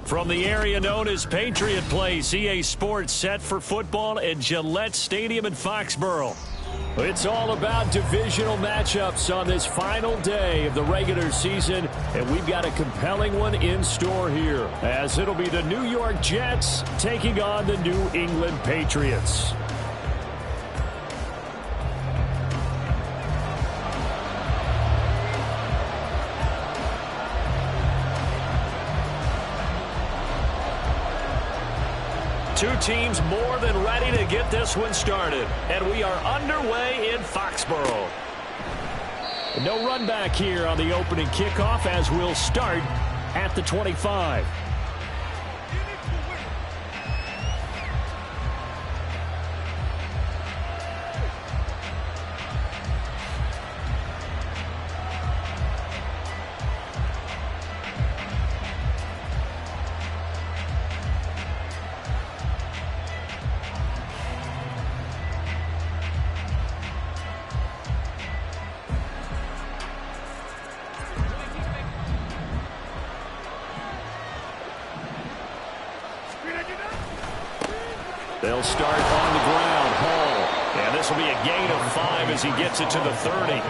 From the area known as Patriot Place, EA Sports set for football at Gillette Stadium in Foxborough. It's all about divisional matchups on this final day of the regular season, and we've got a compelling one in store here, as it'll be the New York Jets taking on the New England Patriots. Two teams more than ready to get this one started. And we are underway in Foxborough. No run back here on the opening kickoff as we'll start at the 25. They'll start on the ground. Hall. And this will be a gain of 5 as he gets it to the 30.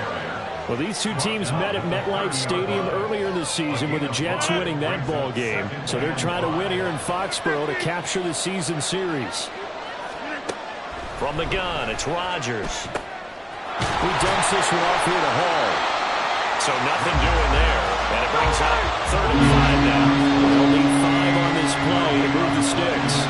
Well, these two teams met at MetLife Stadium earlier in the season with the Jets winning that ball game. So they're trying to win here in Foxborough to capture the season series. From the gun, it's Rodgers. He dumps this one off here to Hall. So nothing doing there. And it brings up 35 now. They'll need 5 on this play to move the sticks.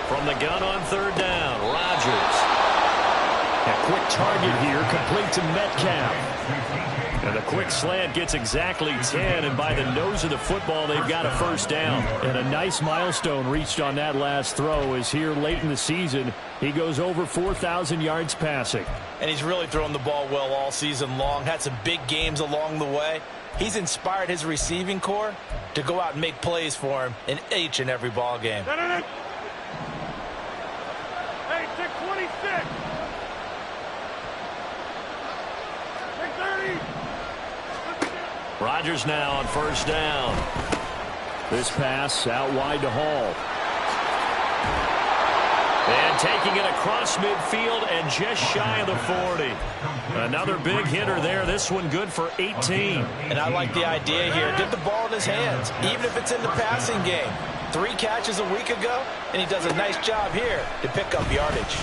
From the gun on third down, Rodgers. A quick target here, complete to Metcalf. And the quick slant gets exactly 10, and by the nose of the football, they've got a first down. And a nice milestone reached on that last throw is here late in the season. He goes over 4,000 yards passing. And he's really thrown the ball well all season long, had some big games along the way. He's inspired his receiving corps to go out and make plays for him in each and every ball game. Hey, take 26. Take 30. Rodgers now on first down. This pass out wide to Hall. And taking it across midfield and just shy of the 40. Another big hitter there. This one good for 18. And I like the idea here. Get the ball in his hands, even if it's in the passing game. 3 catches a week ago, and he does a nice job here to pick up yardage.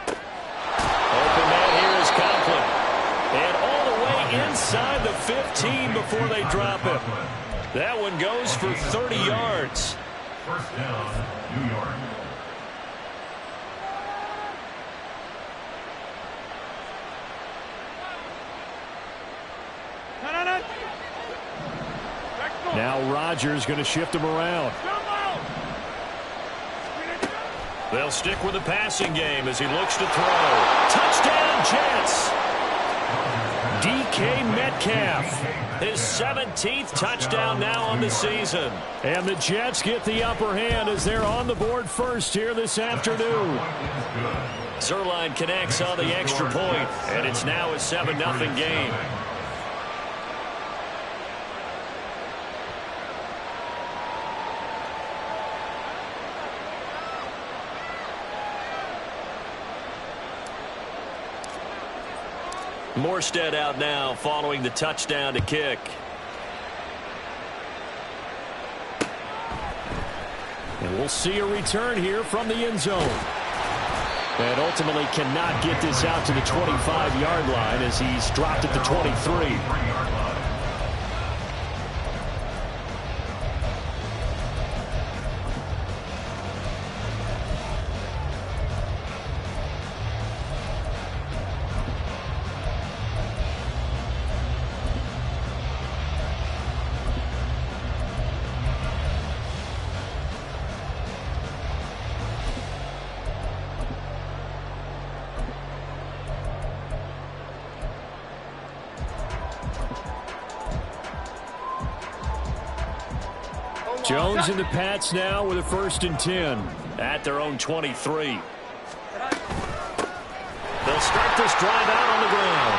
Open man here is Conklin. And all the way inside the 15 before they drop him. That one goes for 30 yards. First down, New York. Now Rodgers going to shift him around. They'll stick with the passing game as he looks to throw. Touchdown, Jets! DK Metcalf, his 17th touchdown now on the season. And the Jets get the upper hand as they're on the board first here this afternoon. Zuerlein connects on the extra point, and it's now a 7-0 game. Morstead out now following the touchdown to kick. And we'll see a return here from the end zone. And ultimately cannot get this out to the 25-yard line as he's dropped at the 23. Jones and the Pats now with a 1st and 10 at their own 23. They'll start this drive out on the ground.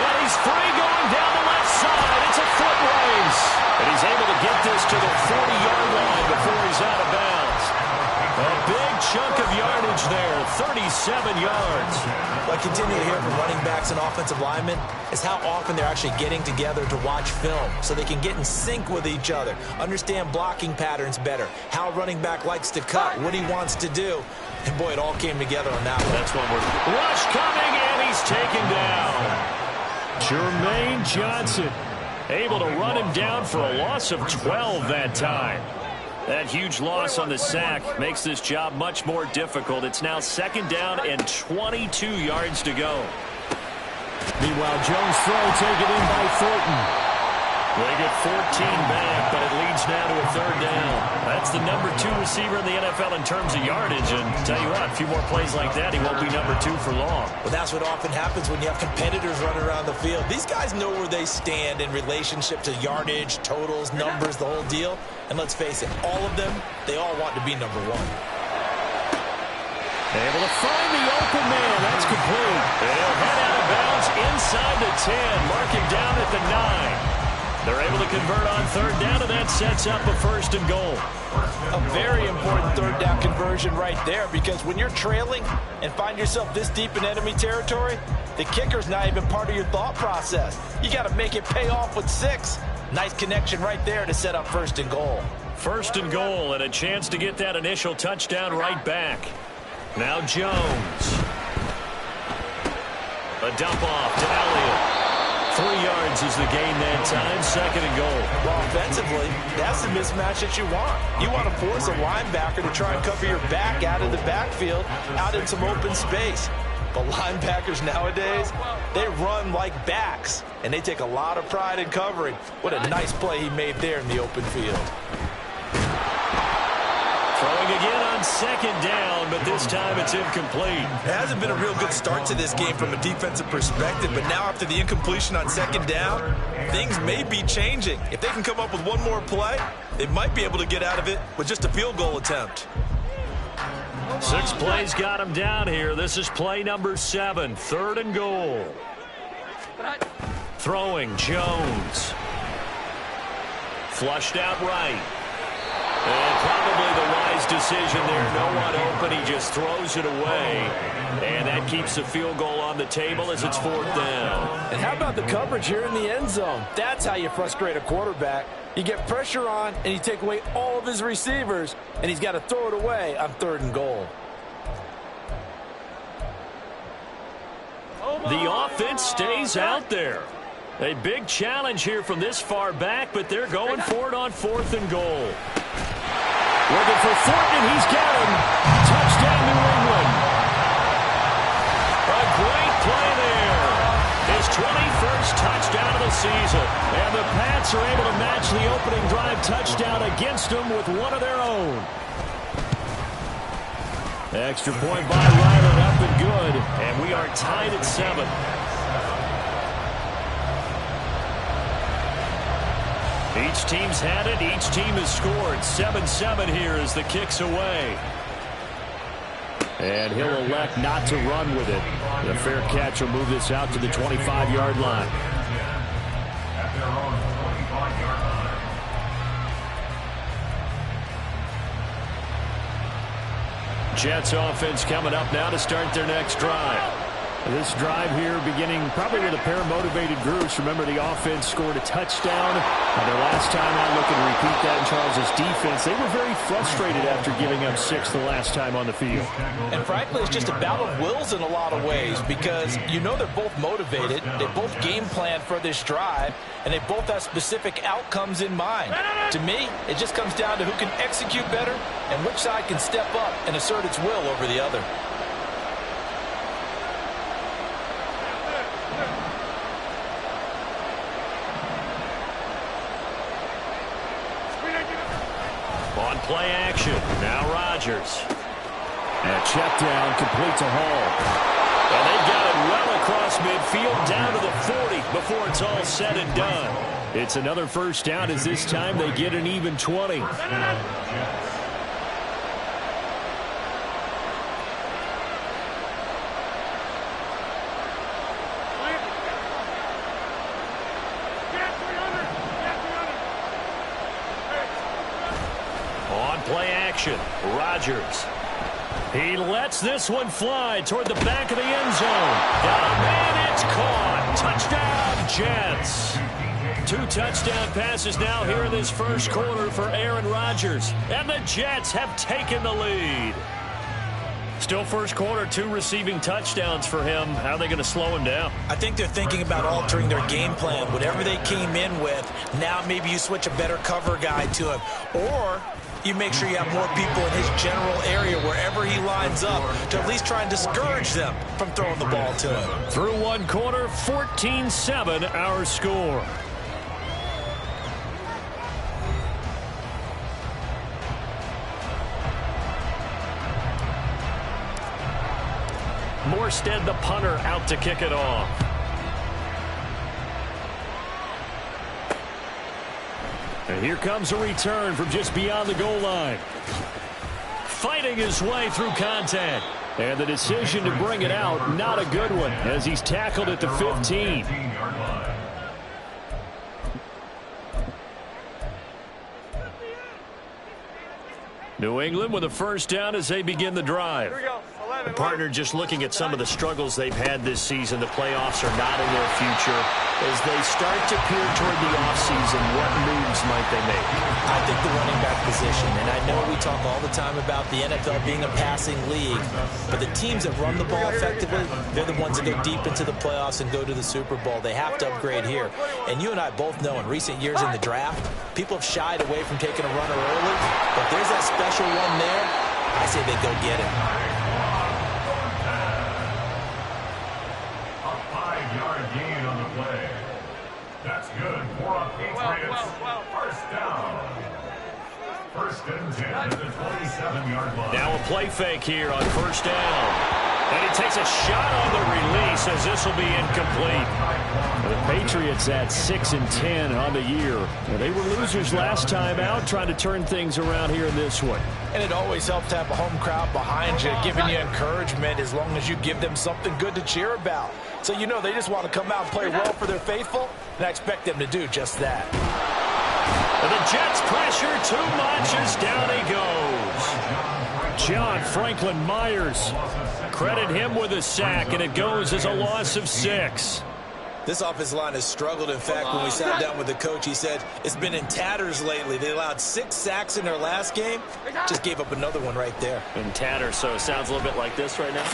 And he's free going down the left side. It's a foot race. And he's able to get this to the 40-yard line before he's out of bounds. A big chunk of yardage there, 37 yards. What I continue to hear from running backs and offensive linemen is how often they're actually getting together to watch film so they can get in sync with each other, understand blocking patterns better, how a running back likes to cut, what he wants to do. And, boy, it all came together on that one. That's one word. Rush coming, and he's taken down. Jermaine Johnson able to run him down for a loss of 12 that time. That huge loss on the sack makes this job much more difficult. It's now 2nd down and 22 yards to go. Meanwhile, Jones' throw taken in by Thornton. They get 14 back, but it leads now to a 3rd down. That's the number 2 receiver in the NFL in terms of yardage. And tell you what, a few more plays like that, he won't be number 2 for long. Well, that's what often happens when you have competitors running around the field. These guys know where they stand in relationship to yardage, totals, numbers, the whole deal. And let's face it, all of them, they all want to be number 1. Able to find the open man. That's complete. They'll head out of bounds inside the 10. Mark him down at the 9. They're able to convert on 3rd down, and that sets up a 1st and goal. A very important 3rd down conversion right there, because when you're trailing and find yourself this deep in enemy territory, the kicker's not even part of your thought process. You got to make it pay off with 6. Nice connection right there to set up 1st and goal. 1st and goal, and a chance to get that initial touchdown right back. Now Jones. A dump off to Elliott. 3 yards is the gain that time, 2nd and goal. Well, offensively, that's the mismatch that you want. You want to force a linebacker to try and cover your back out of the backfield, out in some open space. But linebackers nowadays, they run like backs, and they take a lot of pride in covering. What a nice play he made there in the open field. Throwing again on 2nd down, but this time it's incomplete. It hasn't been a real good start to this game from a defensive perspective, but now after the incompletion on 2nd down, things may be changing. If they can come up with one more play, they might be able to get out of it with just a field goal attempt. 6 plays got him down here. This is play number 7, 3rd and goal. Throwing, Jones. Flushed out right. And probably the wise decision there. No one open. He just throws it away. And that keeps the field goal on the table as it's 4th down. And how about the coverage here in the end zone? That's how you frustrate a quarterback. You get pressure on, and you take away all of his receivers, and he's got to throw it away on 3rd and goal. The offense stays out there. A big challenge here from this far back, but they're going for it on 4th and goal. Looking for Thornton, he's got him. Touchdown, New England. A great play there. His 21st touchdown of the season. And the Pats are able to match the opening drive touchdown against them with one of their own. Extra point by Ryland, up and good. And we are tied at 7. Each team's had it. Each team has scored. 7-7 here as the kick's away. And he'll elect not to run with it. The fair catch will move this out to the 25-yard line. At their own 25-yard line. Jets offense coming up now to start their next drive. This drive here beginning probably with a pair of motivated groups. Remember, the offense scored a touchdown. Their last time out, looking to repeat that in Charles' defense. They were very frustrated after giving up 6 the last time on the field. And frankly, it's just a battle of wills in a lot of ways because you know they're both motivated. They both game plan for this drive, and they both have specific outcomes in mind. To me, it just comes down to who can execute better and which side can step up and assert its will over the other. On play action, now Rodgers. And check down, complete to Hall. And they got it well across midfield, down to the 40 before it's all said and done. It's another first down as this time they get an even 20. Play action, Rodgers. He lets this one fly toward the back of the end zone. Got a man, it's caught. Touchdown, Jets. 2 touchdown passes now here in this first quarter for Aaron Rodgers. And the Jets have taken the lead. Still first quarter, 2 receiving touchdowns for him. How are they going to slow him down? I think they're thinking about altering their game plan. Whatever they came in with, now maybe you switch a better cover guy to him. Or you make sure you have more people in his general area wherever he lines up to at least try and discourage them from throwing the ball to him. Through one quarter, 14-7 our score. Morstead, the punter, out to kick it off. And here comes a return from just beyond the goal line. Fighting his way through contact. And the decision to bring it out, not a good one, as he's tackled at the 15. New England with a first down as they begin the drive. Here we go. The partner just looking at some of the struggles they've had this season. The playoffs are not in their future. As they start to peer toward the offseason, what moves might they make? I think the running back position, and I know we talk all the time about the NFL being a passing league, but the teams that run the ball effectively, they're the ones that go deep into the playoffs and go to the Super Bowl. They have to upgrade here. And you and I both know in recent years in the draft, people have shied away from taking a runner early, but there's that special one there. I say they go get it. That's good for a Patriots first down. First and 10 at the 27-yard line. Now a play fake here on first down. And he takes a shot on the release as this will be incomplete. The Patriots at 6-10 on the year. Well, they were losers last time out, trying to turn things around here in this one. And it always helps to have a home crowd behind you, giving you encouragement as long as you give them something good to cheer about. So you know they just want to come out and play well for their faithful, and I expect them to do just that. And the Jets pressure too much as down he goes. John Franklin Myers. Credit him with a sack, and it goes as a loss of 6. This offensive line has struggled. In fact, when we sat down with the coach, he said it's been in tatters lately. They allowed 6 sacks in their last game. Just gave up another one right there. In tatters, so it sounds a little bit like this right now.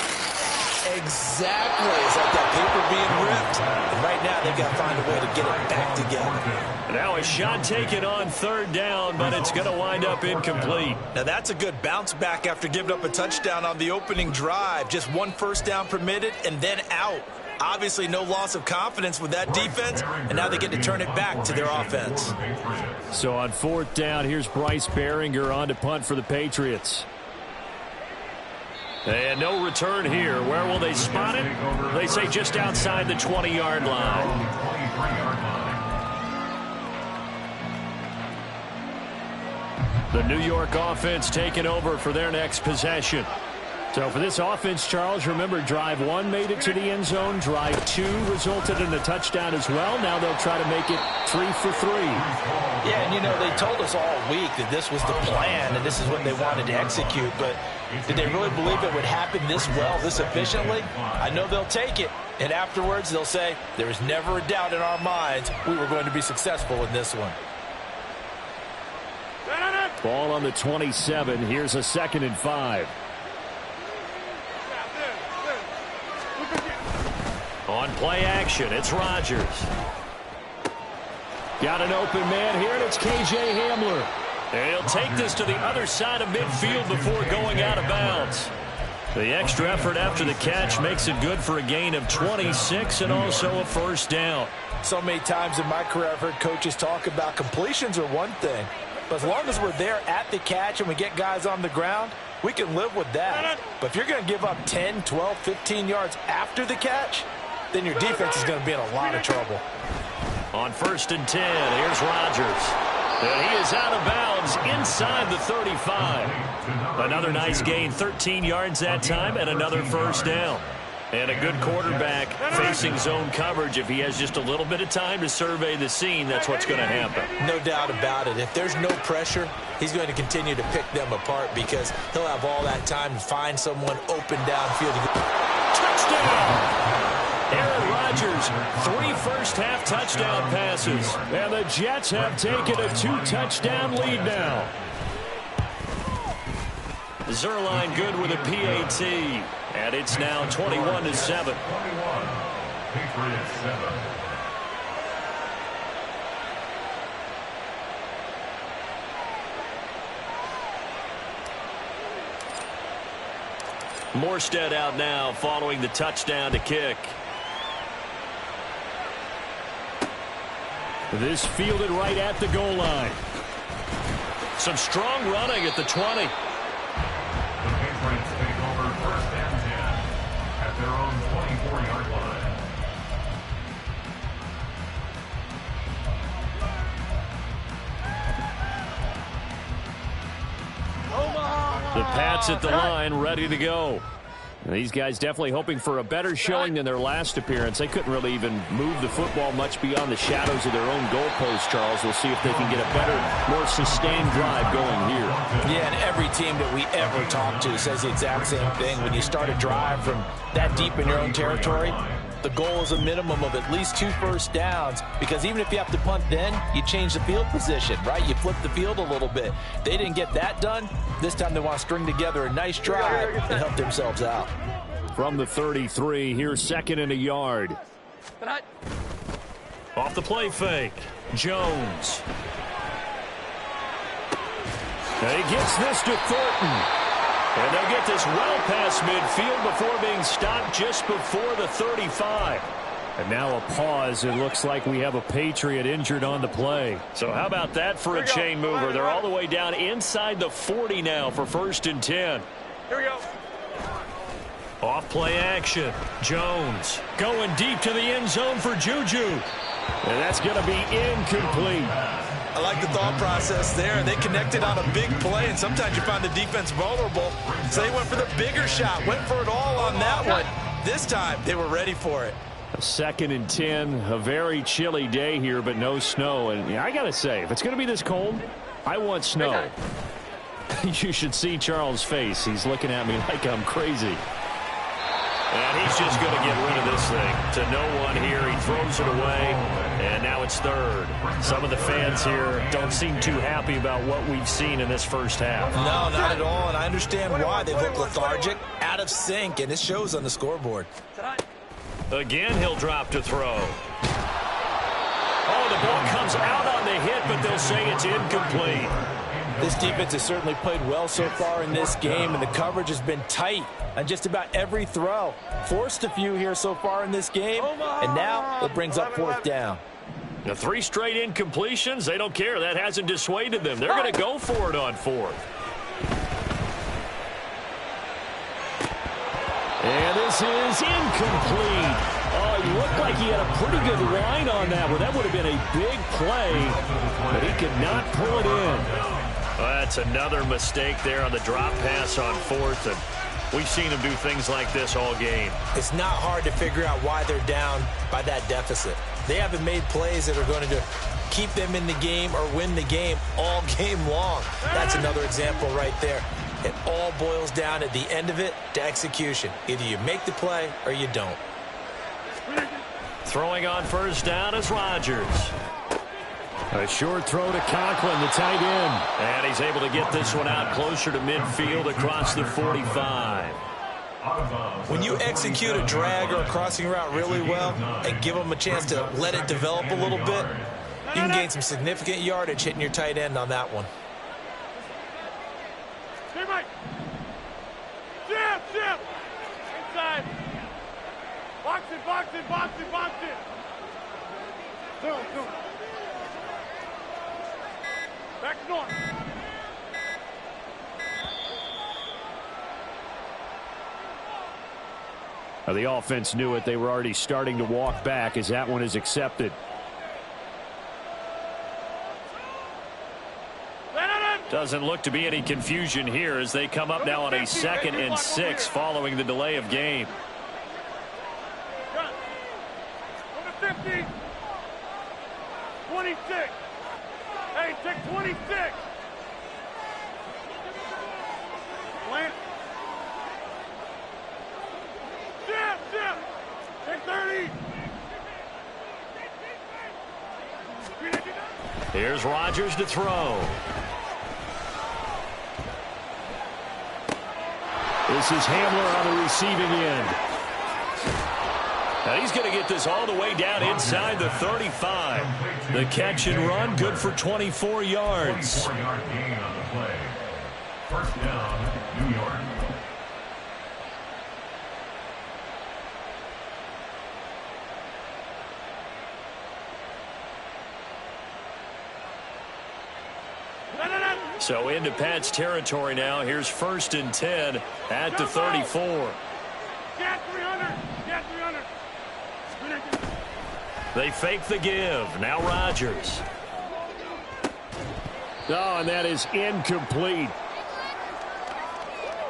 Exactly. It's like that paper being ripped. And right now, they've got to find a way to get it back together. Now a shot taken on third down, but it's going to wind up incomplete. Now that's a good bounce back after giving up a touchdown on the opening drive. Just 1 first down permitted and then out. Obviously no loss of confidence with that defense, and now they get to turn it back to their offense. So on fourth down, here's Bryce Baringer on to punt for the Patriots. And no return here. Where will they spot it? They say just outside the 20-yard line. The New York offense taking over for their next possession. So for this offense, Charles, remember drive 1 made it to the end zone. Drive 2 resulted in a touchdown as well. Now they'll try to make it 3 for 3. Yeah, and you know, they told us all week that this was the plan and this is what they wanted to execute. But did they really believe it would happen this well, this efficiently? I know they'll take it. And afterwards, they'll say, there was never a doubt in our minds we were going to be successful in this one. Ball on the 27. Here's a 2nd and 5. On play action, it's Rodgers. Got an open man here, and it's K.J. Hamler. And he'll take this to the other side of midfield before going out of bounds. The extra effort after the catch makes it good for a gain of 26 and also a first down. So many times in my career I've heard coaches talk about completions are one thing. But as long as we're there at the catch and we get guys on the ground, we can live with that. But if you're going to give up 10, 12, 15 yards after the catch, then your defense is going to be in a lot of trouble. On 1st and 10, here's Rodgers. And he is out of bounds inside the 35. Another nice gain, 13 yards that time, and another first down. And a good quarterback facing zone coverage. If he has just a little bit of time to survey the scene, that's what's going to happen. No doubt about it. If there's no pressure, he's going to continue to pick them apart because he'll have all that time to find someone open downfield. Touchdown! Aaron Rodgers, 3 first-half touchdown passes. And the Jets have taken a 2-touchdown lead now. Zuerlein good with a PAT. And it's now 21-7. 21. Patriots 7. Morstead out now following the touchdown to kick. This fielded right at the goal line. Some strong running at the 20. The Patriots take over 1st and 10 at their own 24-yard line. The Pats at the line, ready to go. And these guys definitely hoping for a better showing than their last appearance. They couldn't really even move the football much beyond the shadows of their own goalpost, Charles. We'll see if they can get a better, more sustained drive going here. Yeah, and every team that we ever talk to says the exact same thing. When you start a drive from that deep in your own territory, the goal is a minimum of at least 2 first downs, because even if you have to punt then, you change the field position, right? You flip the field a little bit. They didn't get that done. This time they want to string together a nice drive and help themselves out. From the 33, here's 2nd and a yard. Off the play fake, Jones. And he gets this to Thornton. And they'll get this well past midfield before being stopped just before the 35. And now a pause. It looks like we have a Patriot injured on the play. So how about that for a chain mover? They're all the way down inside the 40 now for 1st and 10. Here we go. Off play action. Jones going deep to the end zone for Juju. And that's going to be incomplete. I like the thought process there. They connected on a big play, and sometimes you find the defense vulnerable. So they went for the bigger shot, went for it all on that one. This time, they were ready for it. 2nd and 10, a very chilly day here, but no snow. And I got to say, if it's going to be this cold, I want snow. You should see Charles' face. He's looking at me like I'm crazy. And he's just going to get rid of this thing to no one here. He throws it away, and now it's 3rd. Some of the fans here don't seem too happy about what we've seen in this first half. No, not at all, and I understand why. They look lethargic, out of sync, and it shows on the scoreboard. Again, he'll drop to throw. Oh, the ball comes out on the hit, but they'll say it's incomplete. This defense has certainly played well so far in this game, and the coverage has been tight on just about every throw. Forced a few here so far in this game, and now it brings up 4th down. Now 3 straight incompletions, they don't care. That hasn't dissuaded them. They're going to go for it on 4th. And this is incomplete. Oh, he looked like he had a pretty good line on that one. That would have been a big play, but he could not pull it in. Well, that's another mistake there on the drop pass on 4th. And We've seen them do things like this all game. It's not hard to figure out why they're down by that deficit. They haven't made plays that are going to keep them in the game or win the game all game long. That's another example right there. It all boils down at the end of it to execution. Either you make the play or you don't. Throwing on first down is Rodgers. A short throw to Conklin, the tight end. And he's able to get this one out closer to midfield across the 45. When you execute a drag or a crossing route really well and give them a chance to let it develop a little bit, you can gain some significant yardage hitting your tight end on that one. Jim! Inside. Box it. Do it. Back north. The offense knew it. They were already starting to walk back as that one is accepted. Doesn't look to be any confusion here as they come up now on a 2nd and 6 following the delay of game. 50. 26. Hey, take 26. Plant. Jim. Take 30. Here's Rodgers to throw. This is Hamler on the receiving end. Now he's going to get this all the way down inside the 35. The catch and run, good for 24 yards. 24-yard gain on the play. First down, New York. So into Pat's territory now. Here's 1st and 10 at the 34. Get 300. They fake the give. Now Rodgers. Oh, and that is incomplete.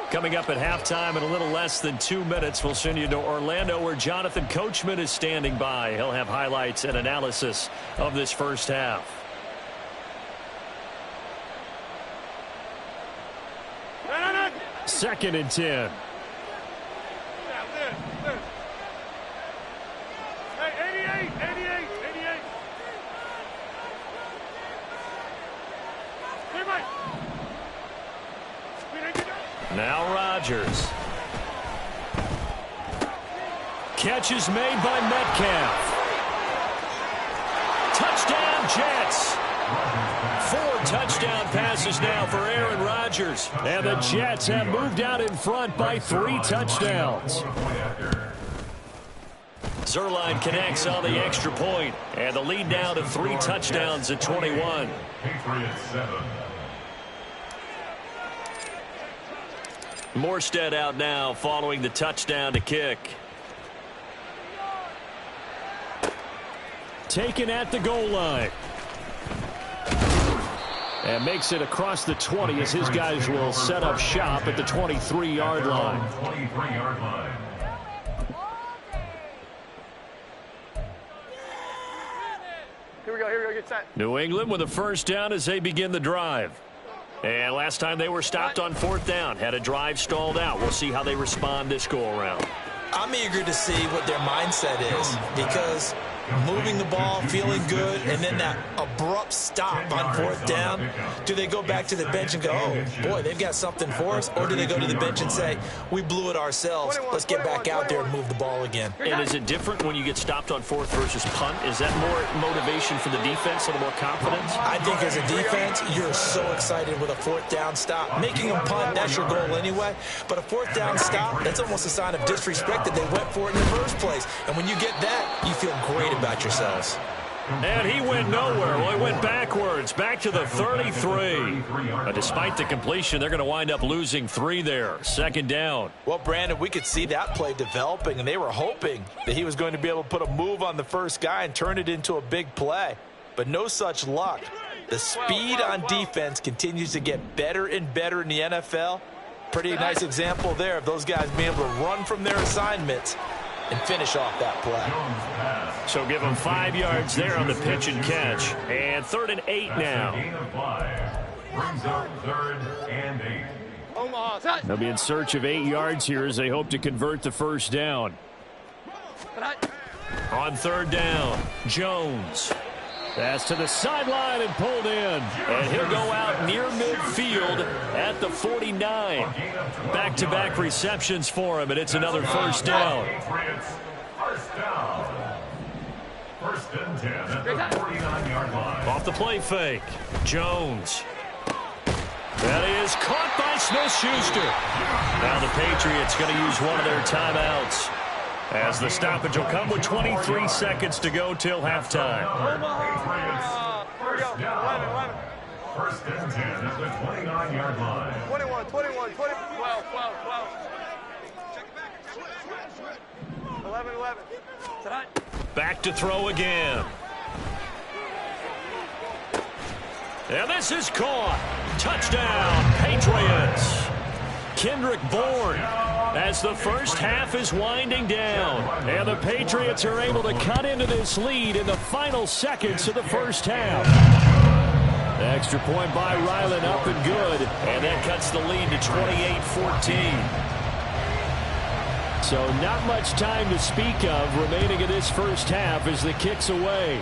Coming up at halftime in a little less than 2 minutes, we'll send you to Orlando where Jonathan Coachman is standing by. He'll have highlights and analysis of this first half. Second and 10. Hey, 88. Hey, Mike. Now Rodgers. Catch is made by Metcalf. Touchdown Jets. 4 touchdown passes now for Aaron Rodgers. And the Jets have moved out in front by 3 touchdowns. Zuerlein connects on the extra point. And the lead now to 3 touchdowns at 21. Patriots 7. Morstead out now following the touchdown to kick. Taken at the goal line. And makes it across the 20 as his guys will set up shop at the 23-yard line. 23-yard line. Here we go, get set. New England with a first down as they begin the drive. And last time they were stopped on 4th down. Had a drive stalled out. We'll see how they respond this go-around. I'm eager to see what their mindset is because moving the ball, feeling good, and then that abrupt stop on 4th down, do they go back to the bench and go, oh, boy, they've got something for us, or do they go to the bench and say, we blew it ourselves, let's get back out there and move the ball again? And is it different when you get stopped on 4th versus punt? Is that more motivation for the defense, a little more confidence? I think as a defense, you're so excited with a 4th down stop. Making them punt, that's your goal anyway, but a 4th down stop, that's almost a sign of disrespect that they went for it in the first place. And when you get that, you feel great about yourselves. And he went nowhere. Well, he went backwards, back to the 33. Despite the completion, they're going to wind up losing 3 there. 2nd down. Well, Brandon, we could see that play developing, and they were hoping that he was going to be able to put a move on the first guy and turn it into a big play. But no such luck. The speed on defense continues to get better and better in the NFL. Pretty nice example there of those guys being able to run from their assignments and finish off that play. So give them 5 yards there on the pitch and catch. And 3rd and 8 now. Brings up 3rd and 8. They'll be in search of 8 yards here as they hope to convert the first down. On 3rd down, Jones. Pass to the sideline and pulled in. And he'll go out near midfield at the 49. Back-to-back receptions for him, and it's another first down. First down. 1st and 10 at the 49-yard line. Off the play fake, Jones. That is caught by Smith-Schuster. Now the Patriots going to use one of their timeouts, as the stoppage will come with 23 seconds to go till halftime. First down. 1st and 10 at the 29-yard line. 21, 21, 20, 12, 12, 12. 11, 11. Back to throw again. And this is caught. Touchdown, Patriots. Kendrick Bourne, as the first half is winding down. And the Patriots are able to cut into this lead in the final seconds of the first half. The extra point by Ryland up and good. And that cuts the lead to 28-14. So not much time to speak of remaining in this first half as the kick's away.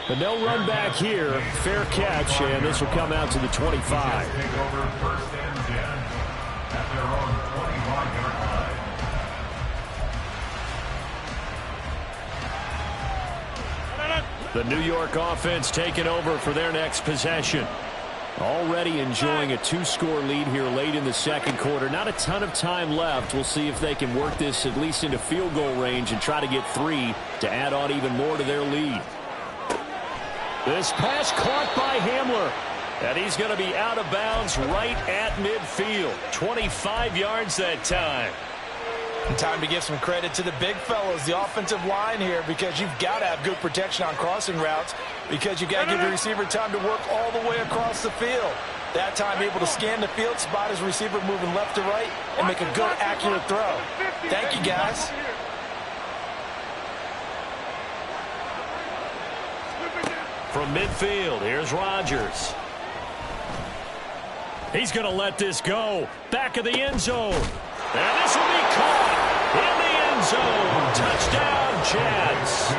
But no run back here. Fair catch, and this will come out to the 25. Take over 1st and 10 at their own 25-yard line. The New York offense taking over for their next possession. Already enjoying a 2-score lead here late in the second quarter. Not a ton of time left. We'll see if they can work this at least into field goal range and try to get 3 to add on even more to their lead. This pass caught by Hamler. And he's going to be out of bounds right at midfield. 25 yards that time. And time to give some credit to the big fellas, the offensive line here, because you've got to have good protection on crossing routes, because you've got to give the receiver time to work all the way across the field. That time able to scan the field, spot his receiver moving left to right, and make a good, accurate throw. Thank you, guys. From midfield, here's Rodgers. He's going to let this go. Back of the end zone. And this will be caught in the end zone. Touchdown, Jets.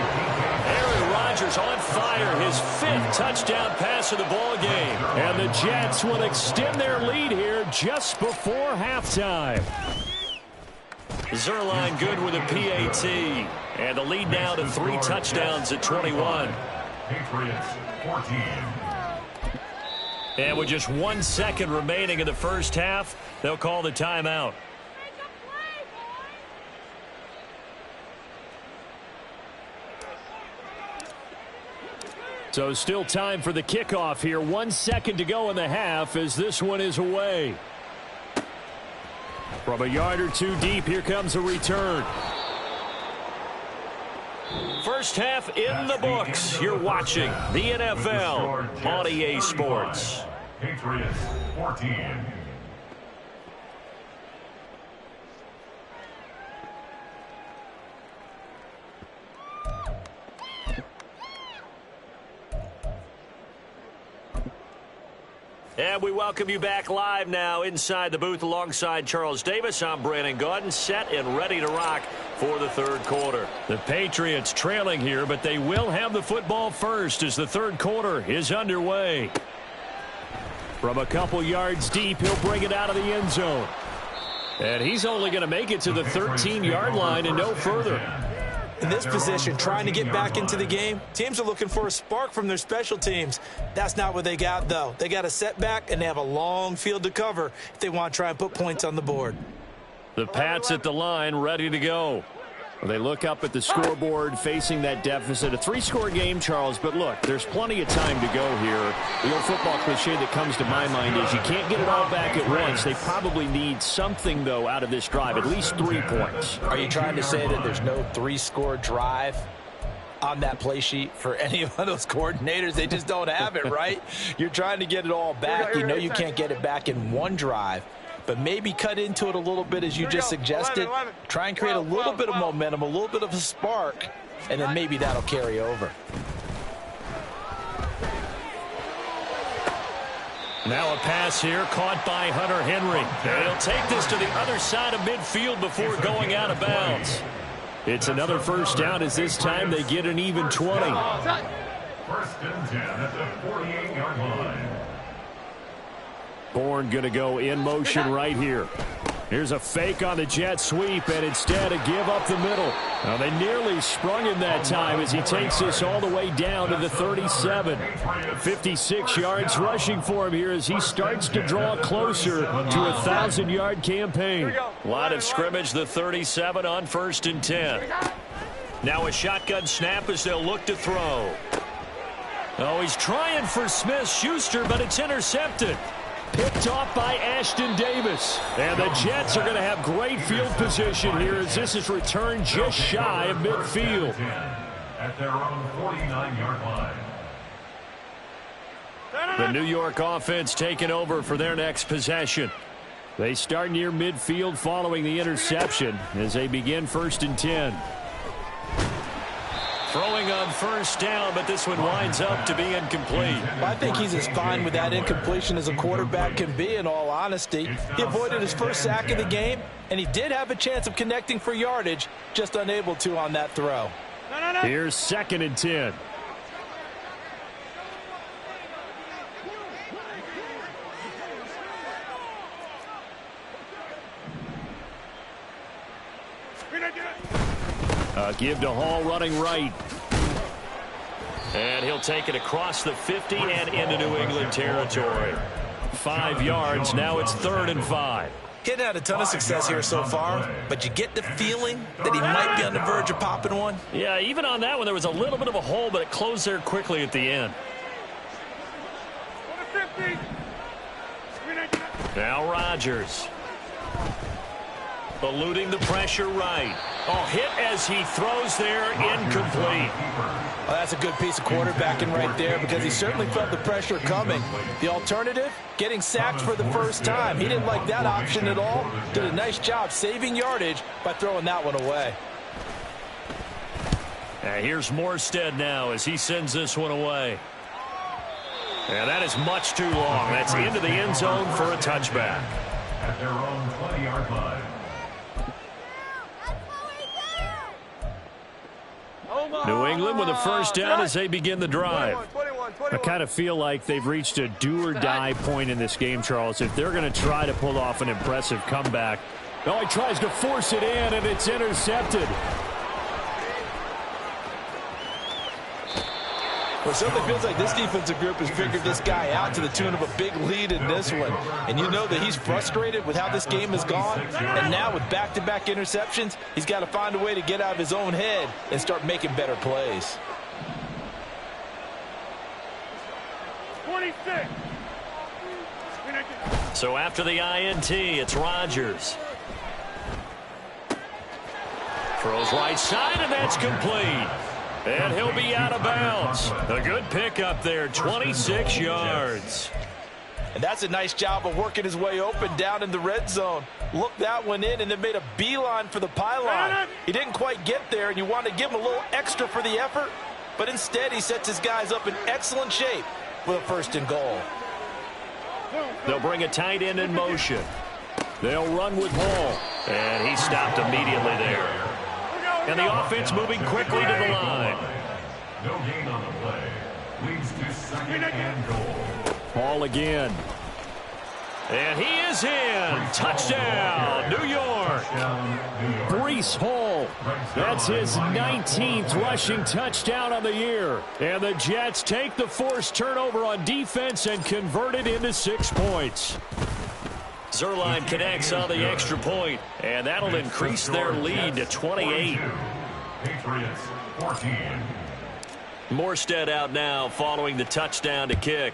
Aaron Rodgers on fire. His 5th touchdown pass of the ball game. And the Jets will extend their lead here just before halftime. Zerline good with a PAT. And the lead now to 3 touchdowns at 21. Patriots 14. And with just 1 second remaining in the first half, they'll call the timeout. So still time for the kickoff here. 1 second to go in the half as this one is away. From a yard or 2 deep, here comes a return. First half in the books. You're watching the NFL on EA Sports. Patriots 14. And we welcome you back live now inside the booth alongside Charles Davis. I'm Brandon Gaudin, set and ready to rock for the third quarter. The Patriots trailing here, but they will have the football first as the third quarter is underway. From a couple yards deep, he'll bring it out of the end zone. And he's only going to make it to the 13-yard line and no further. In this position, trying to get back into the game, teams are looking for a spark from their special teams. That's not what they got, though. They got a setback, and they have a long field to cover if they want to try and put points on the board. The Pats at the line, ready to go. They look up at the scoreboard, facing that deficit. A 3-score game, Charles, but look, there's plenty of time to go here. The old football cliche that comes to my mind is you can't get it all back at once. They probably need something, though, out of this drive, at least 3 points. Are you trying to say that there's no 3-score drive on that play sheet for any of those coordinators? They just don't have it, right? You're trying to get it all back. You know you can't get it back in one drive. but maybe cut into it a little bit as you just suggested. Try and create a little bit of momentum, a little bit of a spark, and then maybe that'll carry over. Now a pass here caught by Hunter Henry. And he'll take this to the other side of midfield before going out of bounds. It's another first down as this time they get an even 20. First and 10 at the 48-yard line. Bourne going to go in motion right here. Here's a fake on the jet sweep, and instead a give up the middle. Now they nearly sprung him that time as he takes this all the way down to the 37. 56 yards rushing for him here as he starts to draw closer to a 1,000-yard campaign. Line of scrimmage, the 37 on 1st and 10. Now a shotgun snap as they'll look to throw. Oh, he's trying for Smith-Schuster, but it's intercepted. Picked off by Ashton Davis. And the Jets are going to have great field position here as this is returned just shy of midfield. At their own 49-yard line. The New York offense taking over for their next possession. They start near midfield following the interception as they begin 1st and 10. Throwing on first down, but this one winds up to be incomplete. I think he's as fine with that incompletion as a quarterback can be, in all honesty. He avoided his first sack of the game, and he did have a chance of connecting for yardage, just unable to on that throw. Here's 2nd and 10. Give to Hall running right. And he'll take it across the 50 and into New England territory. 5 yards. Now it's 3rd and 5. Getting had a ton of success here so far, but you get the feeling that he might be on the verge of popping one. Yeah, even on that one, there was a little bit of a hole, but it closed there quickly at the end. Now Rodgers. Eluding the pressure right. Oh, hit as he throws there, incomplete. Well, that's a good piece of quarterbacking right there because he certainly felt the pressure coming. The alternative, getting sacked for the first time. He didn't like that option at all. Did a nice job saving yardage by throwing that one away. And here's Morstead now as he sends this one away. And that is much too long. That's into the end zone for a touchback. At their own 20-yard line. New England with a first down as they begin the drive. I kind of feel like they've reached a do-or-die point in this game, Charles. If they're going to try to pull off an impressive comeback. Oh, he tries to force it in, and it's intercepted. Well, it certainly feels like this defensive group has figured this guy out to the tune of a big lead in this one. And you know that he's frustrated with how this game has gone. And now with back-to-back interceptions, he's got to find a way to get out of his own head and start making better plays. 26. So after the INT, it's Rodgers. Throws right side, and that's complete. And he'll be out of bounds. A good pickup there, 26 yards. And that's a nice job of working his way open down in the red zone. Looked that one in and then made a beeline for the pylon. He didn't quite get there, and you want to give him a little extra for the effort. But instead, he sets his guys up in excellent shape with a 1st and goal. They'll bring a tight end in motion. They'll run with Hall. And he stopped immediately there. And the offense moving quickly to the line. No gain on the play. Leads to 2nd and goal. Hall again. And he is in. Touchdown, New York. Breece Hall. That's his 19th rushing touchdown on the year. And the Jets take the forced turnover on defense and convert it into 6 points. Zuerlein connects on the extra point, and that'll increase their lead to 28. Patriots 14. Morstead out now following the touchdown to kick.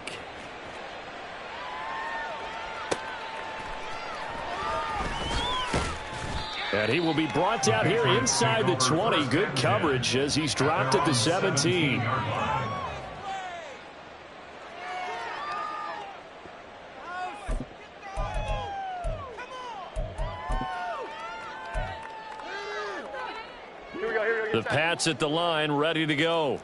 And he will be brought down here inside the 20. Good coverage as he's dropped at the 17. The Pats at the line, ready to go.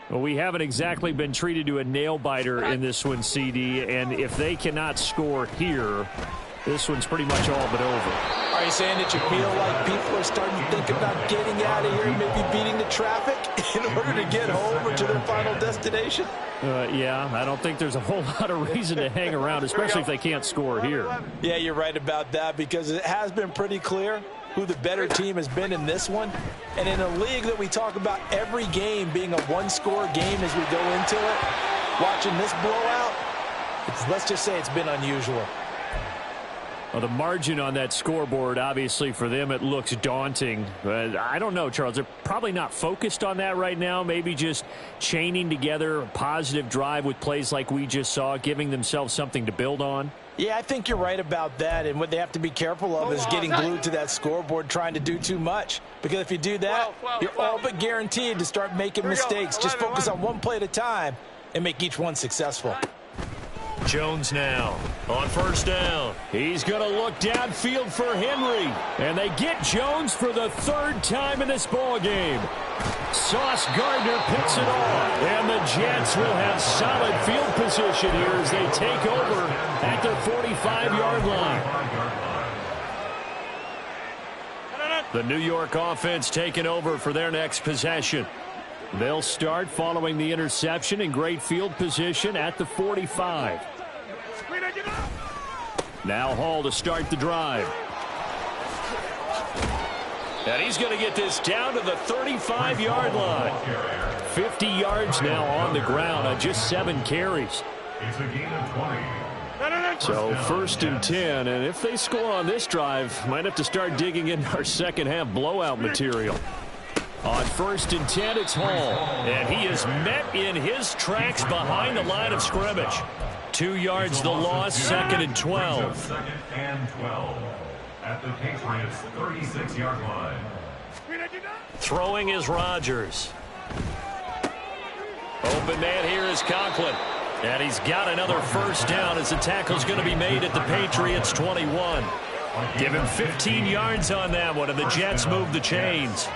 Well, we haven't exactly been treated to a nail-biter in this one, CD, and if they cannot score here, this one's pretty much all but over. Are you saying that you feel like people are starting to think about getting out of here and maybe beating the traffic in order to get home or to their final destination? Yeah, I don't think there's a whole lot of reason to hang around, especially if they can't score here. Yeah, you're right about that, because it has been pretty clear who the better team has been in this one. And in a league that we talk about every game being a one-score game as we go into it, watching this blowout, let's just say it's been unusual. Well, the margin on that scoreboard, obviously, for them, it looks daunting. I don't know, Charles. They're probably not focused on that right now. Maybe just chaining together a positive drive with plays like we just saw, giving themselves something to build on. Yeah, I think you're right about that. And what they have to be careful of is getting glued to that scoreboard trying to do too much. Because if you do that, you're all but guaranteed to start making mistakes. Just focus on one play at a time and make each one successful. Jones now on first down. He's going to look downfield for Henry. And they get Jones for the third time in this ball game. Sauce Gardner picks it off. And the Jets will have solid field position here as they take over at their 45-yard line. The New York offense taking over for their next possession. They'll start following the interception in great field position at the 45. Now Hall to start the drive. And he's going to get this down to the 35-yard line. 50 yards now on the ground on just 7 carries. It's a gain of 20. So first and 10, and if they score on this drive, might have to start digging in our second half blowout material. On first and 10, it's Hall, and he is met in his tracks behind the line of scrimmage. 2 yards the loss, second and 12. Second and 12 at the Patriots' 36-yard line. Throwing is Rodgers. Open man here is Conklin. And he's got another first down as the tackle's going to be made at the Patriots' 21. Give him 15 yards on that one, and the Jets move the chains.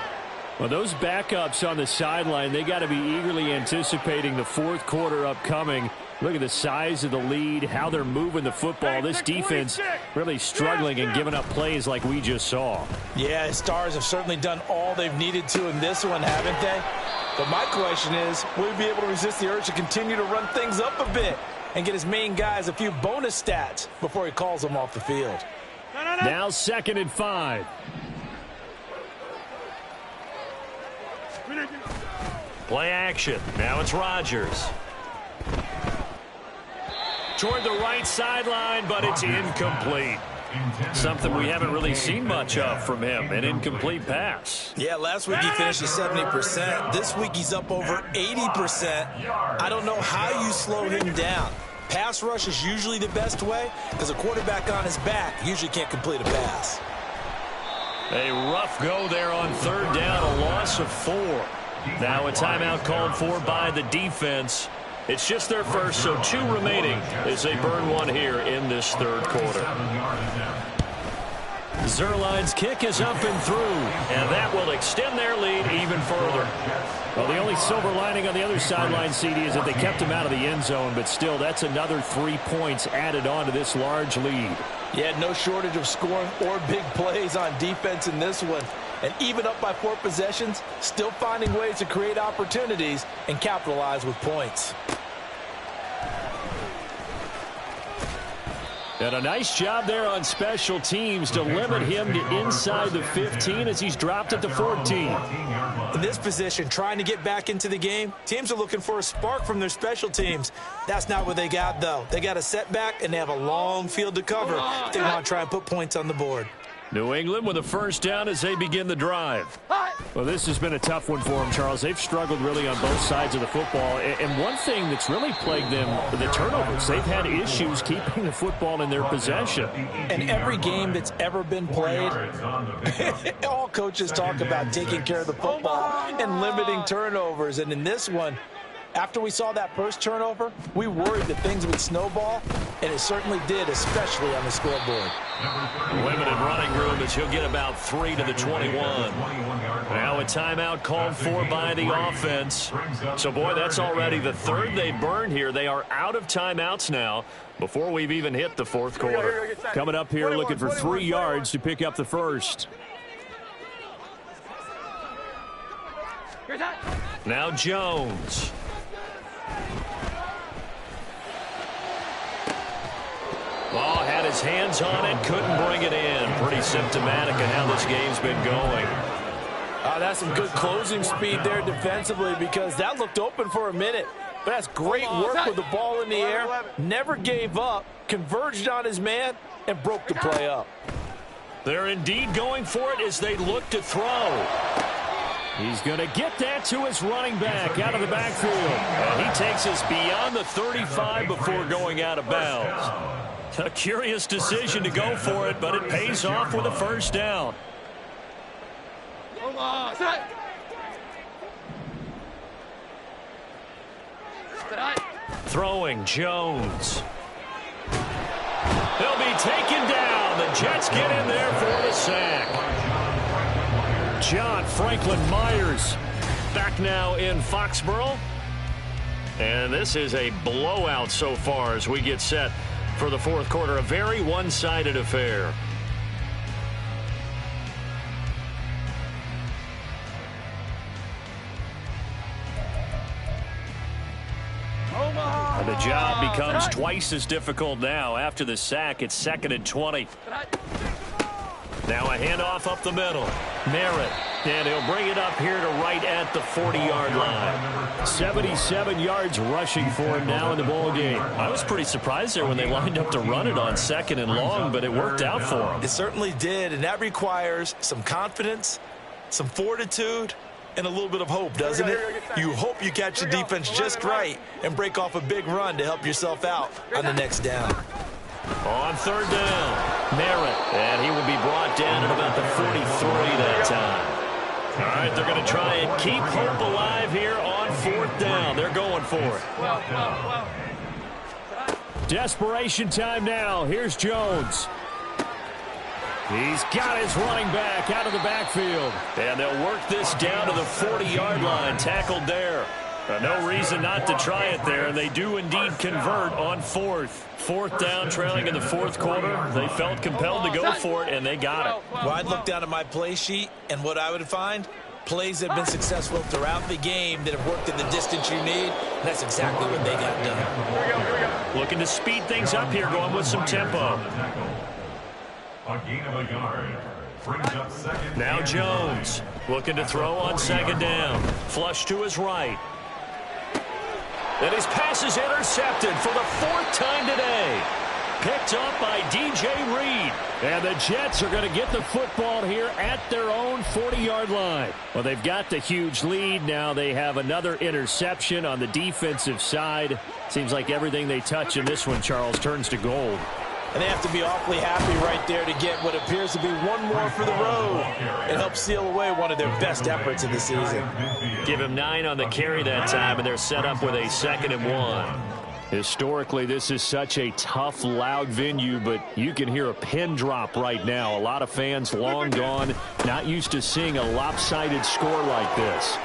Well, those backups on the sideline, they got to be eagerly anticipating the fourth quarter upcoming. Look at the size of the lead, how they're moving the football. This defense really struggling and giving up plays like we just saw. Yeah, Stars have certainly done all they've needed to in this one, haven't they? But my question is, will he be able to resist the urge to continue to run things up a bit and get his main guys a few bonus stats before he calls them off the field? Now second and 5. Play action. Now it's Rodgers. Toward the right sideline, but it's incomplete. Something we haven't really seen much of from him, an incomplete pass. Yeah, last week he finished at 70%. This week he's up over 80%. I don't know how you slow him down. Pass rush is usually the best way because a quarterback on his back usually can't complete a pass. A rough go there on third down, a loss of 4. Now a timeout called for by the defense. It's just their first, so 2 remaining as they burn one here in this third quarter. Zerline's kick is up and through, and that will extend their lead even further. Well, the only silver lining on the other sideline, CD, is that they kept him out of the end zone, but still, that's another 3 points added on to this large lead. Yeah, no shortage of scoring or big plays on defense in this one. And even up by 4 possessions, still finding ways to create opportunities and capitalize with points. And a nice job there on special teams to limit him to inside the 15 as he's dropped at the 14. In this position, trying to get back into the game, teams are looking for a spark from their special teams. That's not what they got, though. They got a setback, and they have a long field to cover if they want to try and put points on the board. New England with a first down as they begin the drive. Well, this has been a tough one for them, Charles. They've struggled really on both sides of the football. And one thing that's really plagued them, the turnovers. They've had issues keeping the football in their possession. And every game that's ever been played, all coaches talk about taking care of the football and limiting turnovers. And in this one, After we saw that first turnover, we worried that things would snowball, and it certainly did, especially on the scoreboard. Limited running room as he'll get about 3 to the 21. Now a timeout called for by the offense. So, boy, that's already the third they burned here. They are out of timeouts now before we've even hit the fourth quarter. Coming up here looking for 3 yards to pick up the first. Now Jones. Ball had his hands on it, couldn't bring it in. Pretty symptomatic of how this game's been going. That's some good closing speed there defensively, because that looked open for a minute. But that's great work with the ball in the air. Never gave up, converged on his man, and broke the play up. They're indeed going for it as they look to throw. He's going to get that to his running back out of the backfield. And he takes us beyond the 35 before going out of bounds. A curious decision to go for it, but it pays off with a first down. Throwing Jones. He'll be taken down. The Jets get in there for the sack. John Franklin Myers back now in Foxborough. And this is a blowout so far as we get set for the fourth quarter. A very one-sided affair. The job becomes twice as difficult now. After the sack, it's 2nd and 20. Now a handoff up the middle. Merritt. And he'll bring it up here to right at the 40-yard line. 77 yards rushing for him now in the ball game. I was pretty surprised there when they lined up to run it on 2nd and long, but it worked out for him. It certainly did, and that requires some confidence, some fortitude, and a little bit of hope, doesn't it? You hope you catch the defense just right and break off a big run to help yourself out on the next down. On 3rd down, Merritt, and he will be brought down at about the 43 that time. All right, they're going to try and keep hope alive here on 4th down. They're going for it. Desperation time now. Here's Jones. He's got his running back out of the backfield. And they'll work this down to the 40-yard line. Tackled there. No reason not to try it there, and they do indeed convert on 4th. 4th down, trailing in the fourth quarter. They felt compelled to go for it, and they got it. Well, I'd look down at my play sheet, and what I would find, plays that have been successful throughout the game that have worked in the distance you need, and that's exactly what they got done. Looking to speed things up here, going with some tempo. A gain of a yard. Brings up 2nd. Now Jones looking to throw on 2nd down. Flush to his right. And his pass is intercepted for the 4th time today. Picked up by DJ Reed. And the Jets are going to get the football here at their own 40-yard line. Well, they've got the huge lead. Now they have another interception on the defensive side. Seems like everything they touch in this one, Charles, turns to gold. And they have to be awfully happy right there to get what appears to be one more for the road and help seal away one of their best efforts of the season. Give him 9 on the carry that time, and they're set up with a 2nd and 1. Historically, this is such a tough, loud venue, but you can hear a pin drop right now. A lot of fans long gone, not used to seeing a lopsided score like this.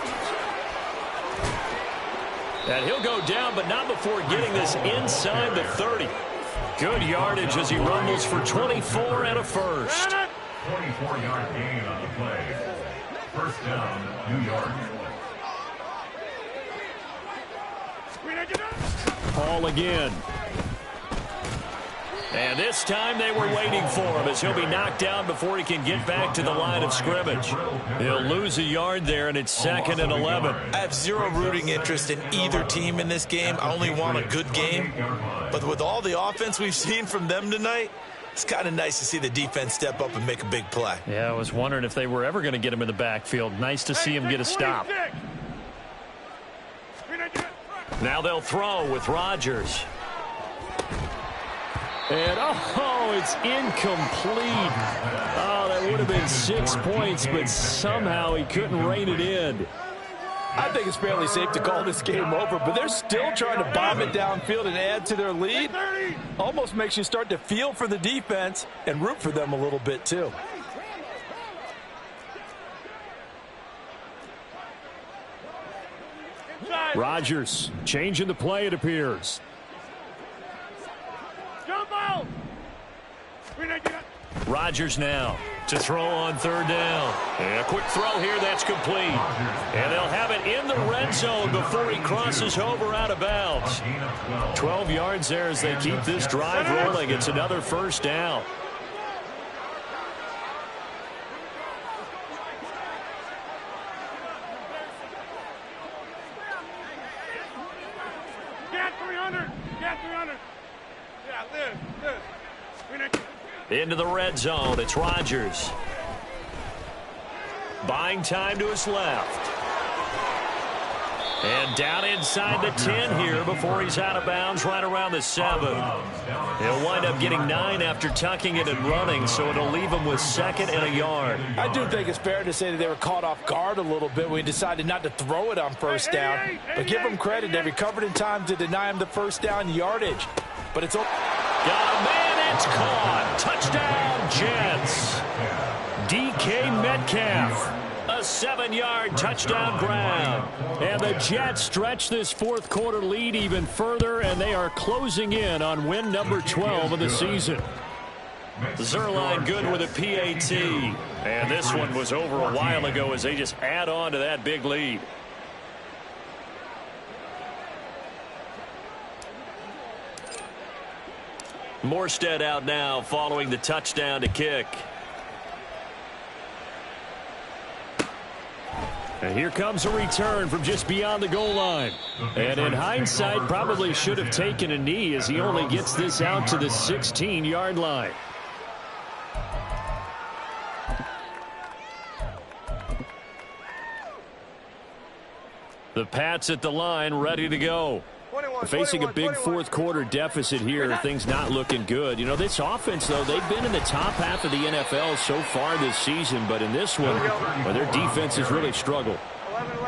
And he'll go down, but not before getting this inside the 30. Good yardage as he rumbles for 24 and a first. 24-yard gain on the play. First down, New York. Paul again. And this time they were waiting for him as he'll be knocked down before he can get back to the line of scrimmage. He'll lose a yard there, and it's 2nd and 11. I have zero rooting interest in either team in this game. I only want a good game. But with all the offense we've seen from them tonight, it's kind of nice to see the defense step up and make a big play. Yeah, I was wondering if they were ever going to get him in the backfield. Nice to see him get a stop. Now they'll throw with Rodgers. And, it's incomplete. Oh, that would have been 6 points, but somehow he couldn't rein it in. I think it's fairly safe to call this game over, but they're still trying to bomb it downfield and add to their lead. Almost makes you start to feel for the defense and root for them a little bit, too. Rodgers changing the play, it appears. Rodgers now to throw on third down. And a quick throw here that's complete. And they'll have it in the red zone before he crosses over out of bounds. 12 yards there as they keep this drive rolling. It's another first down. Into the red zone, it's Rodgers. Buying time to his left. And down inside the 10 here before he's out of bounds right around the 7. He'll wind up getting 9 after tucking it and running, so it'll leave him with 2nd and a yard. I do think it's fair to say that they were caught off guard a little bit when he decided not to throw it on first down. But give them credit, they recovered in time to deny him the first down yardage. But it's... Got a man, it's caught. Touchdown, Jets. DK Metcalf. A 7-yard touchdown grab. And the Jets stretch this fourth quarter lead even further, and they are closing in on win number 12 of the season. Zuerlein good with a PAT. And this one was over a while ago as they just add on to that big lead. Morstead out now following the touchdown to kick. And here comes a return from just beyond the goal line. And in hindsight, probably should have taken a knee as he only gets this out to the 16-yard line. The Pats at the line, ready to go. Facing a big fourth quarter deficit here, things not looking good. You know, this offense, though, they've been in the top half of the NFL so far this season, but in this one, well, their defense has really struggled.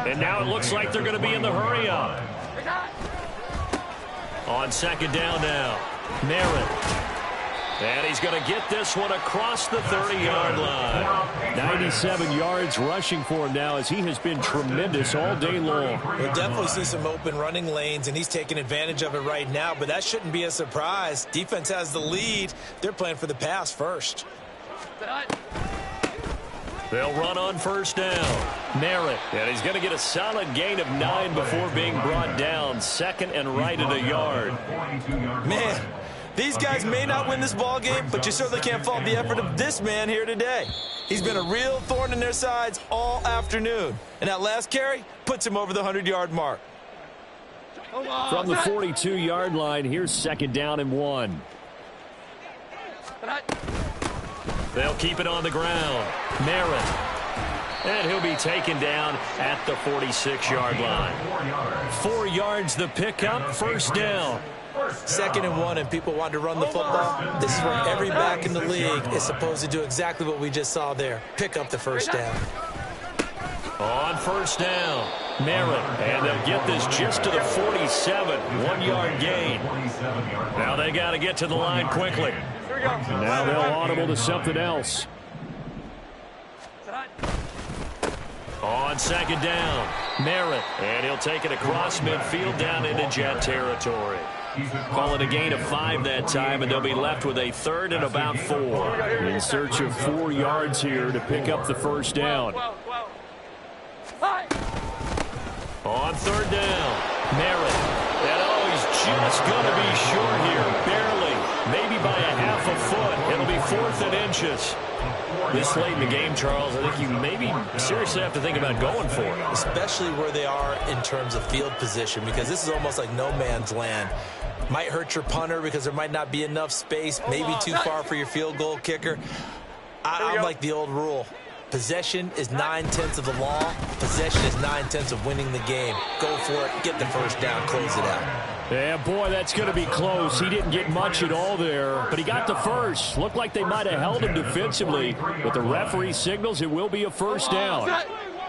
And now it looks like they're going to be in the hurry up. On second down now, Merritt. And he's going to get this one across the 30-yard line. 97 yards rushing for him now as he has been tremendous all day long. We'll definitely see some open running lanes, and he's taking advantage of it right now, but that shouldn't be a surprise. Defense has the lead. They're playing for the pass first. They'll run on first down. Merritt. And he's going to get a solid gain of 9 before being brought down. 2nd and right at a yard. Man. These guys may not win this ball game, but you certainly can't fault the effort of this man here today. He's been a real thorn in their sides all afternoon. And that last carry puts him over the 100-yard mark. From the 42-yard line, here's 2nd down and 1. They'll keep it on the ground. Merritt. And he'll be taken down at the 46-yard line. 4 yards the pickup, first down. 2nd and 1, and people want to run the football. This is where every back in the league is supposed to do exactly what we just saw there. Pick up the first down. On first down, Merritt. And they'll get this just to the 47. 1-yard gain. Now they got to get to the line quickly. Now they'll audible to something else. On second down, Merritt. And he'll take it across midfield down into Jet territory. Call it a gain of 5 that time, and they'll be left with a 3rd and about 4. In search of 4 yards here to pick up the first down. On third down, Merritt. And he's just going to be short here, barely. Maybe by a half a foot. It'll be 4th and inches. This late in the game, Charles, I think you maybe seriously have to think about going for it. Especially where they are in terms of field position, because this is almost like no man's land. Might hurt your punter because there might not be enough space, maybe too far for your field goal kicker. I'm like the old rule. Possession is 9/10 of the law. Possession is 9/10 of winning the game. Go for it, get the first down, close it out. Yeah, boy, that's going to be close. He didn't get much at all there, but he got the first. Looked like they might have held him defensively, but the referee signals it will be a first down.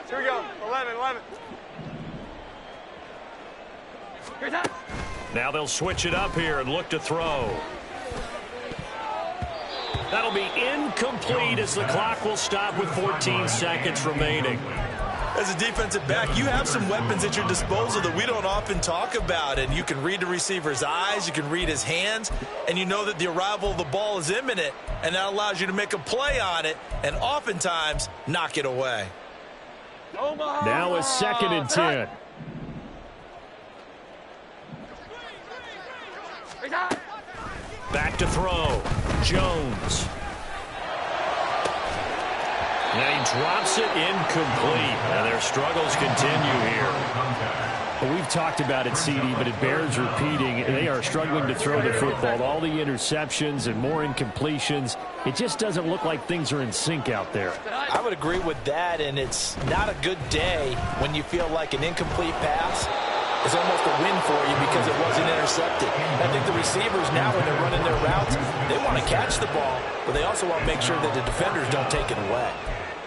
Here we go, 11. Now they'll switch it up here and look to throw. That'll be incomplete as the clock will stop with 14 seconds remaining. As a defensive back, you have some weapons at your disposal that we don't often talk about, and you can read the receiver's eyes, you can read his hands, and you know that the arrival of the ball is imminent, and that allows you to make a play on it and oftentimes knock it away. Now a 2nd and 10. Back to throw. Jones. Now he drops it incomplete. And their struggles continue here. Well, we've talked about it, CD, but it bears repeating. They are struggling to throw the football. All the interceptions and more incompletions. It just doesn't look like things are in sync out there. I would agree with that, and it's not a good day when you feel like an incomplete pass is almost a win for you because it wasn't intercepted. I think the receivers now, when they're running their routes, they want to catch the ball, but they also want to make sure that the defenders don't take it away.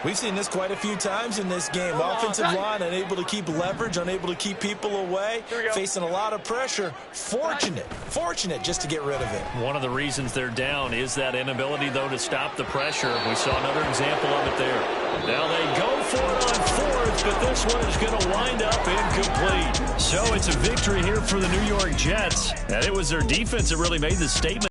We've seen this quite a few times in this game. Offensive line unable to keep leverage, unable to keep people away, facing a lot of pressure. Fortunate just to get rid of it. One of the reasons they're down is that inability, though, to stop the pressure. We saw another example of it there. Now they go for it on 4th, but this one is going to wind up incomplete. So it's a victory here for the New York Jets. And it was their defense that really made the statement.